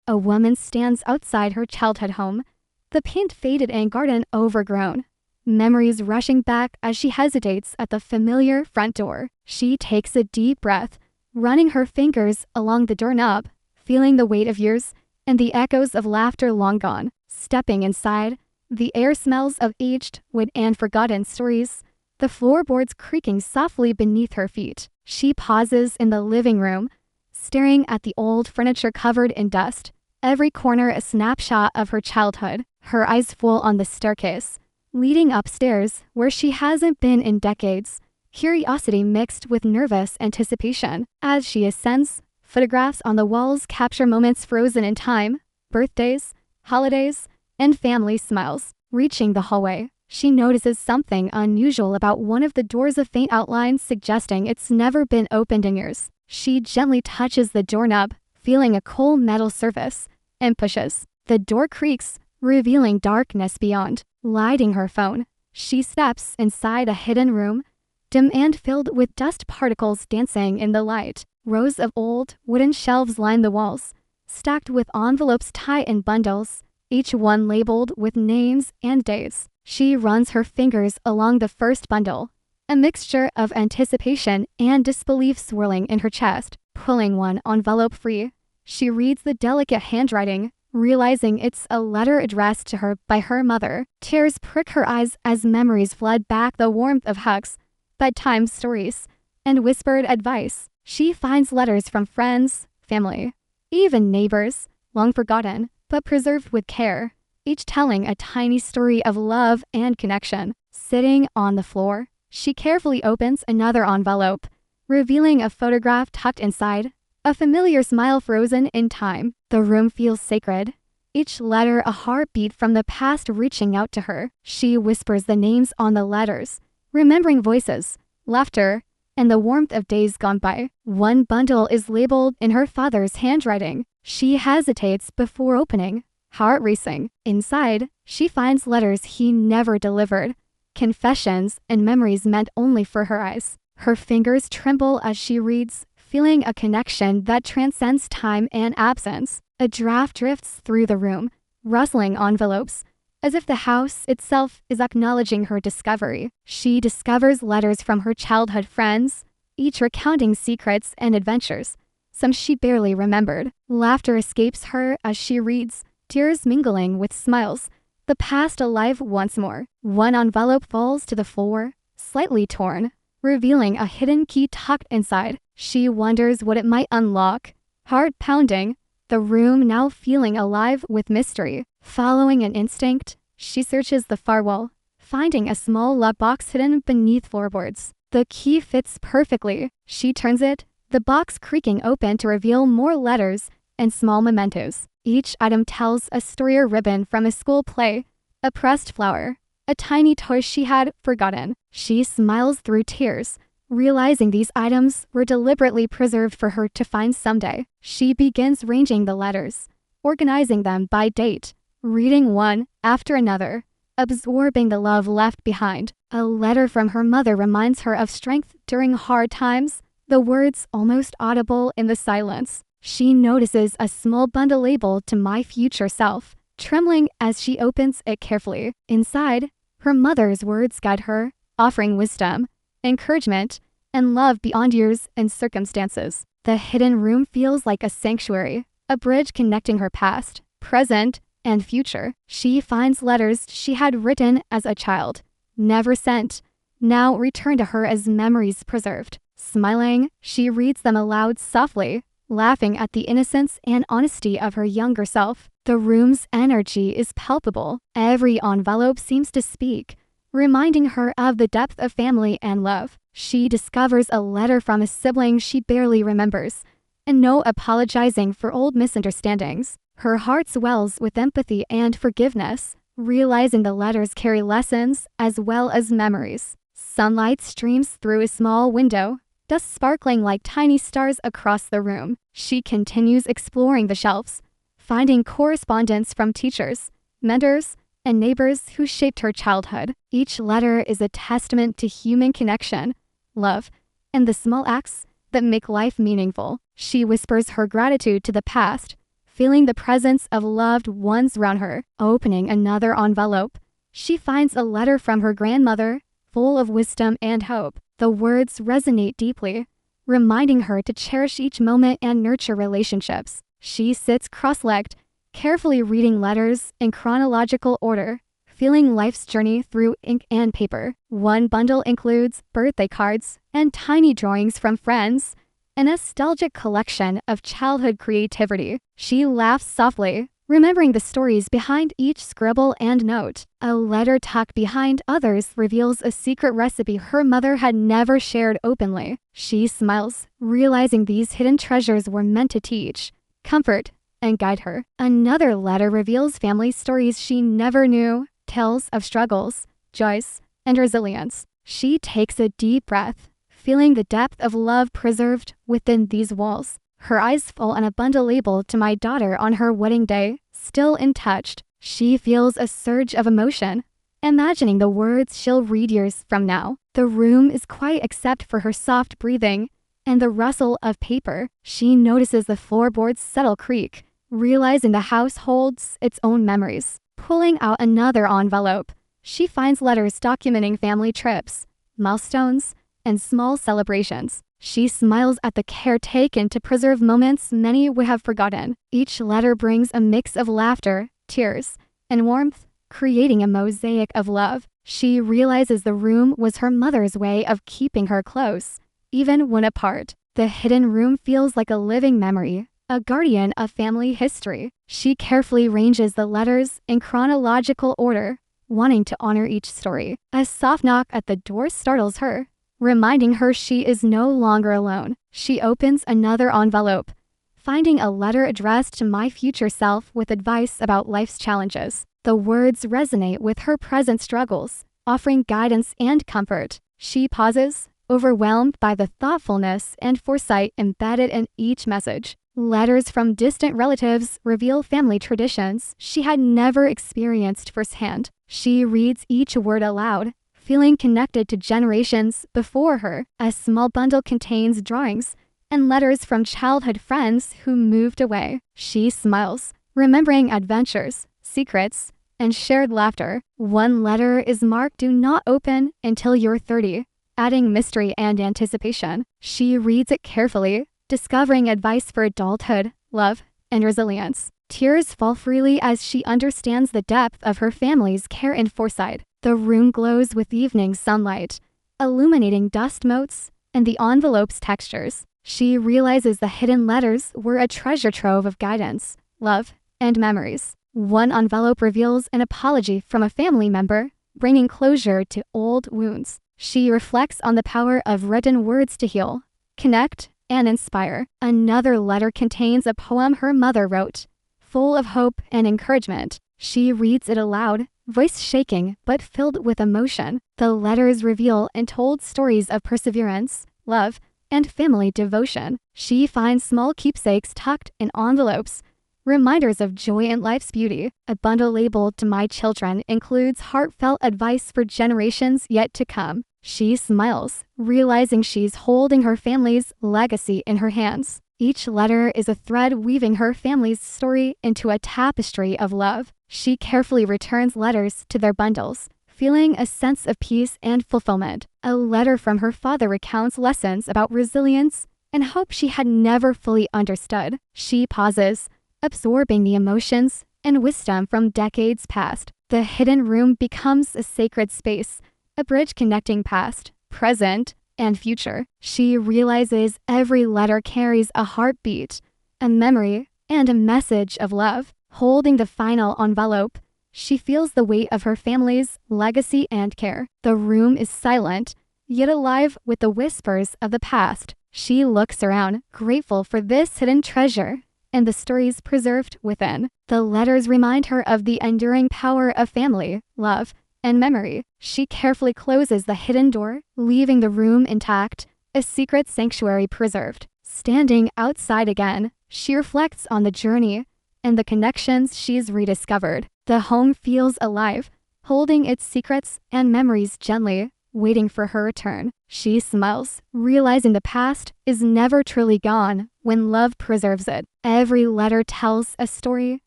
A woman stands outside her childhood home, the paint faded and garden overgrown. Memories rushing back as she hesitates at the familiar front door. She takes a deep breath, running her fingers along the doorknob, feeling the weight of years and the echoes of laughter long gone. Stepping inside, the air smells of aged wood and forgotten stories, the floorboards creaking softly beneath her feet. She pauses in the living room, staring at the old furniture covered in dust, every corner a snapshot of her childhood. Her eyes full on the staircase leading upstairs, where she hasn't been in decades, curiosity mixed with nervous anticipation. As she ascends, photographs on the walls capture moments frozen in time, birthdays, holidays, and family smiles. Reaching the hallway, she notices something unusual about one of the doors, a faint outline suggesting it's never been opened in years. She gently touches the doorknob, feeling a cold metal surface, and pushes. The door creaks, revealing darkness beyond. Lighting her phone, she steps inside a hidden room, dim and filled with dust particles dancing in the light. Rows of old wooden shelves line the walls, stacked with envelopes tied in bundles, each one labeled with names and dates. She runs her fingers along the first bundle, a mixture of anticipation and disbelief swirling in her chest. Pulling one envelope free, she reads the delicate handwriting, realizing it's a letter addressed to her by her mother. Tears prick her eyes as memories flood back, the warmth of hugs, bedtime stories, and whispered advice. She finds letters from friends, family, even neighbors, long forgotten, but preserved with care, each telling a tiny story of love and connection. Sitting on the floor, she carefully opens another envelope, revealing a photograph tucked inside, a familiar smile frozen in time. The room feels sacred, each letter a heartbeat from the past reaching out to her. She whispers the names on the letters, remembering voices, laughter, and the warmth of days gone by. One bundle is labeled in her father's handwriting. She hesitates before opening, heart racing. Inside, she finds letters he never delivered, confessions and memories meant only for her eyes. Her fingers tremble as she reads, feeling a connection that transcends time and absence. A draft drifts through the room, rustling envelopes, as if the house itself is acknowledging her discovery. She discovers letters from her childhood friends, each recounting secrets and adventures, some she barely remembered. Laughter escapes her as she reads, tears mingling with smiles, the past alive once more. One envelope falls to the floor, slightly torn, revealing a hidden key tucked inside. She wonders what it might unlock. Heart pounding, the room now feeling alive with mystery. Following an instinct, she searches the far wall, finding a small lock box hidden beneath floorboards. The key fits perfectly. She turns it, the box creaking open to reveal more letters and small mementos. Each item tells a story: a ribbon from a school play, a pressed flower, a tiny toy she had forgotten. She smiles through tears, realizing these items were deliberately preserved for her to find someday. She begins arranging the letters, organizing them by date, reading one after another, absorbing the love left behind. A letter from her mother reminds her of strength during hard times, the words almost audible in the silence. She notices a small bundle labeled "To My Future Self," trembling as she opens it carefully. Inside, her mother's words guide her, offering wisdom, encouragement, and love beyond years and circumstances. The hidden room feels like a sanctuary, a bridge connecting her past, present, and future. She finds letters she had written as a child, never sent, now return to her as memories preserved. Smiling, she reads them aloud softly, laughing at the innocence and honesty of her younger self. The room's energy is palpable. Every envelope seems to speak, reminding her of the depth of family and love. She discovers a letter from a sibling she barely remembers, and no apologizing for old misunderstandings. Her heart swells with empathy and forgiveness, realizing the letters carry lessons as well as memories. Sunlight streams through a small window, dust sparkling like tiny stars across the room. She continues exploring the shelves, finding correspondence from teachers, mentors, and neighbors who shaped her childhood. Each letter is a testament to human connection, love, and the small acts that make life meaningful. She whispers her gratitude to the past, feeling the presence of loved ones around her. Opening another envelope, she finds a letter from her grandmother, full of wisdom and hope. The words resonate deeply, reminding her to cherish each moment and nurture relationships. She sits cross-legged, carefully reading letters in chronological order, feeling life's journey through ink and paper. One bundle includes birthday cards and tiny drawings from friends, a nostalgic collection of childhood creativity. She laughs softly, remembering the stories behind each scribble and note. A letter tucked behind others reveals a secret recipe her mother had never shared openly. She smiles, realizing these hidden treasures were meant to teach, comfort, and guide her. Another letter reveals family stories she never knew, tales of struggles, joys, and resilience. She takes a deep breath, feeling the depth of love preserved within these walls. Her eyes fall on a bundle labeled "To my daughter on her wedding day." Still untouched, she feels a surge of emotion, imagining the words she'll read years from now. The room is quiet except for her soft breathing and the rustle of paper. She notices the floorboards' subtle creak, realizing the house holds its own memories. Pulling out another envelope, she finds letters documenting family trips, milestones, and small celebrations. She smiles at the care taken to preserve moments many would have forgotten. Each letter brings a mix of laughter, tears, and warmth, creating a mosaic of love. She realizes the room was her mother's way of keeping her close, even when apart. The hidden room feels like a living memory, a guardian of family history. She carefully arranges the letters in chronological order, wanting to honor each story. A soft knock at the door startles her, reminding her she is no longer alone. She opens another envelope, finding a letter addressed to my future self with advice about life's challenges. The words resonate with her present struggles, offering guidance and comfort. She pauses, overwhelmed by the thoughtfulness and foresight embedded in each message. Letters from distant relatives reveal family traditions she had never experienced firsthand. She reads each word aloud, feeling connected to generations before her. A small bundle contains drawings and letters from childhood friends who moved away. She smiles, remembering adventures, secrets, and shared laughter. One letter is marked "Do not open until you're 30, adding mystery and anticipation. She reads it carefully, discovering advice for adulthood, love, and resilience. Tears fall freely as she understands the depth of her family's care and foresight. The room glows with evening sunlight, illuminating dust motes and the envelope's textures. She realizes the hidden letters were a treasure trove of guidance, love, and memories. One envelope reveals an apology from a family member, bringing closure to old wounds. She reflects on the power of written words to heal, connect, and inspire. Another letter contains a poem her mother wrote, full of hope and encouragement. She reads it aloud, voice shaking but filled with emotion. The letters reveal untold stories of perseverance, love, and family devotion. She finds small keepsakes tucked in envelopes, reminders of joy and life's beauty. A bundle labeled "To my children" includes heartfelt advice for generations yet to come. She smiles, realizing she's holding her family's legacy in her hands. Each letter is a thread weaving her family's story into a tapestry of love. She carefully returns letters to their bundles, feeling a sense of peace and fulfillment. A letter from her father recounts lessons about resilience and hope she had never fully understood. She pauses, absorbing the emotions and wisdom from decades past. The hidden room becomes a sacred space, a bridge connecting past, present, and future. She realizes every letter carries a heartbeat, a memory, and a message of love. Holding the final envelope, she feels the weight of her family's legacy and care. The room is silent, yet alive with the whispers of the past. She looks around, grateful for this hidden treasure and the stories preserved within. The letters remind her of the enduring power of family, love, and memory. She carefully closes the hidden door, leaving the room intact, a secret sanctuary preserved. Standing outside again, she reflects on the journey and the connections she's rediscovered. The home feels alive, holding its secrets and memories gently, waiting for her return. She smiles, realizing the past is never truly gone when love preserves it. Every letter tells a story,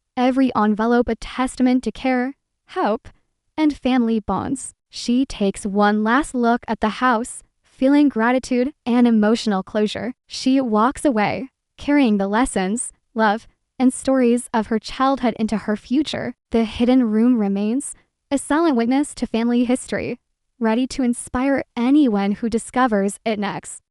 every envelope a testament to care, hope, and family bonds. She takes one last look at the house, feeling gratitude and emotional closure. She walks away, carrying the lessons, love, and stories of her childhood into her future. The hidden room remains, a silent witness to family history, ready to inspire anyone who discovers it next.